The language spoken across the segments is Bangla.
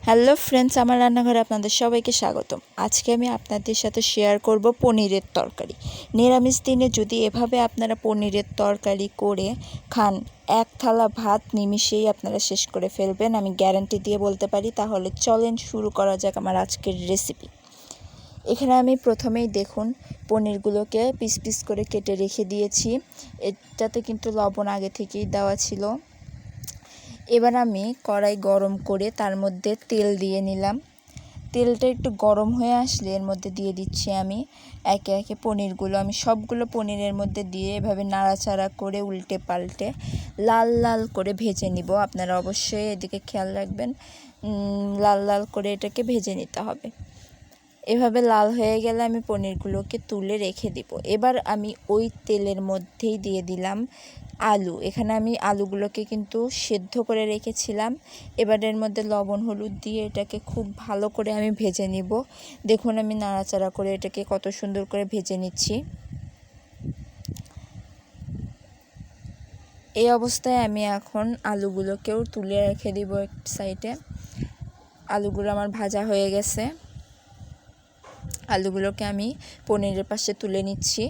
হ্যালো ফ্রেন্ডস, আমার রান্নাঘরে আপনাদের সবাইকে স্বাগতম। আজকে আমি আপনাদের সাথে শেয়ার করব পনিরের তরকারি। নিরামিষ দিনে যদি এভাবে আপনারা পনিরের তরকারি করে খান, এক থালা ভাত নিমিষেই আপনারা শেষ করে ফেলবেন, আমি গ্যারান্টি দিয়ে বলতে পারি। তাহলে চলেন শুরু করা যাক আমার আজকের রেসিপি। এখানে আমি প্রথমেই দেখুন পনিরগুলোকে পিস পিস করে কেটে রেখে দিয়েছি। এটাতে কিন্তু লবণ আগে থেকেই দেওয়া ছিল। এবার আমি কড়াই গরম করে তার মধ্যে তেল দিয়ে নিলাম। তেলটা একটু গরম হয়ে আসলে এর মধ্যে দিয়ে দিচ্ছি আমি একে একে পনিরগুলো। আমি সবগুলো পনিরের মধ্যে দিয়ে এভাবে নাড়াচাড়া করে উল্টে পাল্টে লাল লাল করে ভেজে নিব। আপনারা অবশ্যই এদিকে খেয়াল রাখবেন, লাল লাল করে এটাকে ভেজে নিতে হবে। এভাবে লাল হয়ে গেলে আমি পনিরগুলোকে তুলে রেখে দিব। এবার আমি ওই তেলের মধ্যেই দিয়ে দিলাম আলু। এখানে আমি আলুগুলোকে কিন্তু সেদ্ধ করে রেখেছিলাম। এবার এর মধ্যে লবণ হলুদ দিয়ে এটাকে খুব ভালো করে আমি ভেজে নিব। দেখুন আমি নাড়াচাড়া করে এটাকে কত সুন্দর করে ভেজে নিচ্ছি। এই অবস্থায় আমি এখন আলুগুলোকেও তুলে রেখে দিব এক সাইডে। আলুগুলো আমার ভাজা হয়ে গেছে। আলুগুলোকে আমি পনিরের পাশে তুলে নিচ্ছি।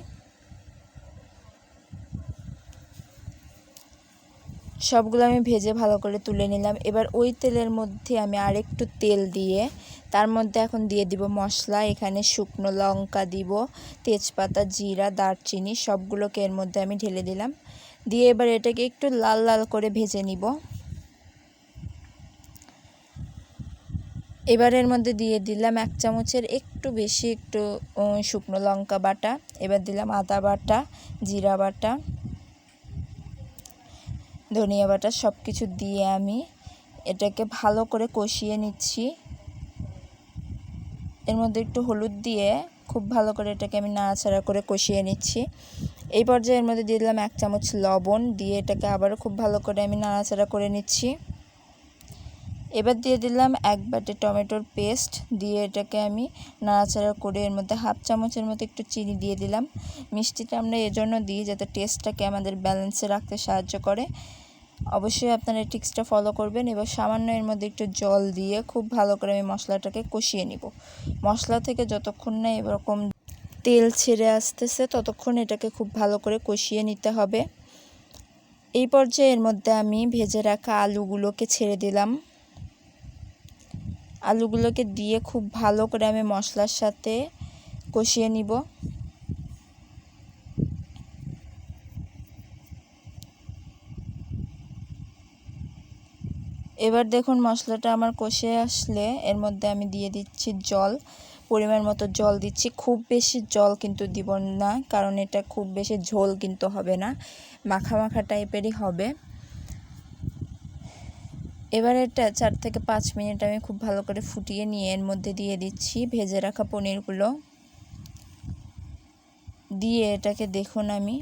সবগুলো আমি ভেজে ভালো করে তুলে নিলাম। এবার ওই তেলের মধ্যে আমি আরেকটু তেল দিয়ে তার মধ্যে এখন দিয়ে দিব মশলা। এখানে শুকনো লঙ্কা দিব, তেজপাতা, জিরা, দারচিনি সবগুলোকে এর মধ্যে আমি ঢেলে দিলাম। দিয়ে এবার এটাকে একটু লাল লাল করে ভেজে নিব। এবার এর মধ্যে দিয়ে দিলাম 1 চামচের একটু বেশি একটু শুকনো লঙ্কা বাটা। এবার দিলাম আদা বাটা, জিরা বাটা, ধনিয়া বাটা সব কিছু দিয়ে আমি এটাকে ভালো করে কষিয়ে নিচ্ছি। এর মধ্যে একটু হলুদ দিয়ে খুব ভালো করে এটাকে আমি নাড়াচাড়া করে কষিয়ে নিচ্ছি। এই পর্যায়ে এর মধ্যে দিয়ে দিলাম 1 চামচ লবণ, দিয়ে এটাকে আবারও খুব ভালো করে আমি নাড়াচাড়া করে নিচ্ছি। এবার দিয়ে দিলাম 1 বাটি টমেটোর পেস্ট, দিয়ে এটাকে আমি নাড়াচাড়া করে এর মধ্যে 1/2 চামচের মতো একটু চিনি দিয়ে দিলাম। মিষ্টিটা আমরা এজন্য দিই যাতে টেস্টটাকে আমাদের ব্যালেন্সে রাখতে সাহায্য করে। অবশ্যই আপনারা এই টিক্সটা ফলো করবেন। এবার সামান্য এর মধ্যে একটু জল দিয়ে খুব ভালো করে আমি মশলাটাকে কষিয়ে নিব। মশলা থেকে যতক্ষণ না এরকম তেল ছেড়ে আসতেছে ততক্ষণ এটাকে খুব ভালো করে কষিয়ে নিতে হবে। এই পর্যায়ে এর মধ্যে আমি ভেজে রাখা আলুগুলোকে ছেড়ে দিলাম। আলুগুলোকে দিয়ে খুব ভালো করে আমি মশলার সাথে কষিয়ে নিব। এবার দেখুন মশলাটা আমার কষে আসলে এর মধ্যে আমি দিয়ে দিচ্ছি জল। পরিমাণ মতো জল দিচ্ছি। খুব বেশি জল কিন্তু দিব না, কারণ এটা খুব বেশি ঝোল কিন্তু হবে না, মাখা মাখা টাইপেরই হবে। এবার এটা 4 থেকে 5 মিনিট আমি খুব ভালো করে ফুটিয়ে নিয়ে এর মধ্যে দিয়ে দিচ্ছি ভেজে রাখা পনিরগুলো। দিয়ে এটাকে দেখুন আমি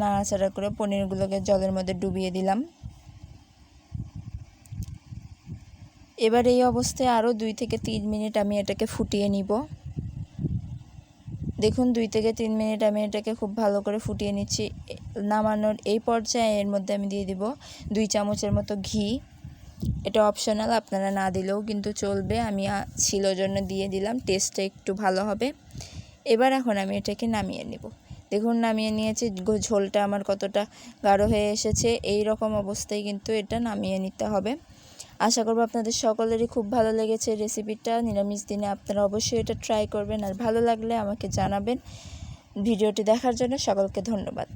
নাড়াচাড়া করে পনিরগুলোকে জলের মধ্যে ডুবিয়ে দিলাম। এবার এই অবস্থায় আরও 2 থেকে 3 মিনিট আমি এটাকে ফুটিয়ে নিব। দেখুন 2 থেকে 3 মিনিট আমি এটাকে খুব ভালো করে ফুটিয়ে নিচ্ছি। নামানোর এই পর্যায়ে এর মধ্যে আমি দিয়ে দিব 2 চামচের মতো ঘি। এটা অপশনাল, আপনারা না দিলেও কিন্তু চলবে, আমি ছিল জন্য দিয়ে দিলাম, টেস্টটা একটু ভালো হবে। এবার এখন আমি এটাকে নামিয়ে নেব। দেখুন নামিয়ে নিয়েছি। ঝোলটা আমার কতটা গাঢ় হয়ে এসেছে। এই রকম অবস্থায় কিন্তু এটা নামিয়ে নিতে হবে। আশা করব আপনাদের সকলেরই খুব ভালো লেগেছে রেসিপিটা। নিরামিষ দিনে আপনারা অবশ্যই এটা ট্রাই করবেন, আর ভালো লাগলে আমাকে জানাবেন। ভিডিওটি দেখার জন্য সকলকে ধন্যবাদ।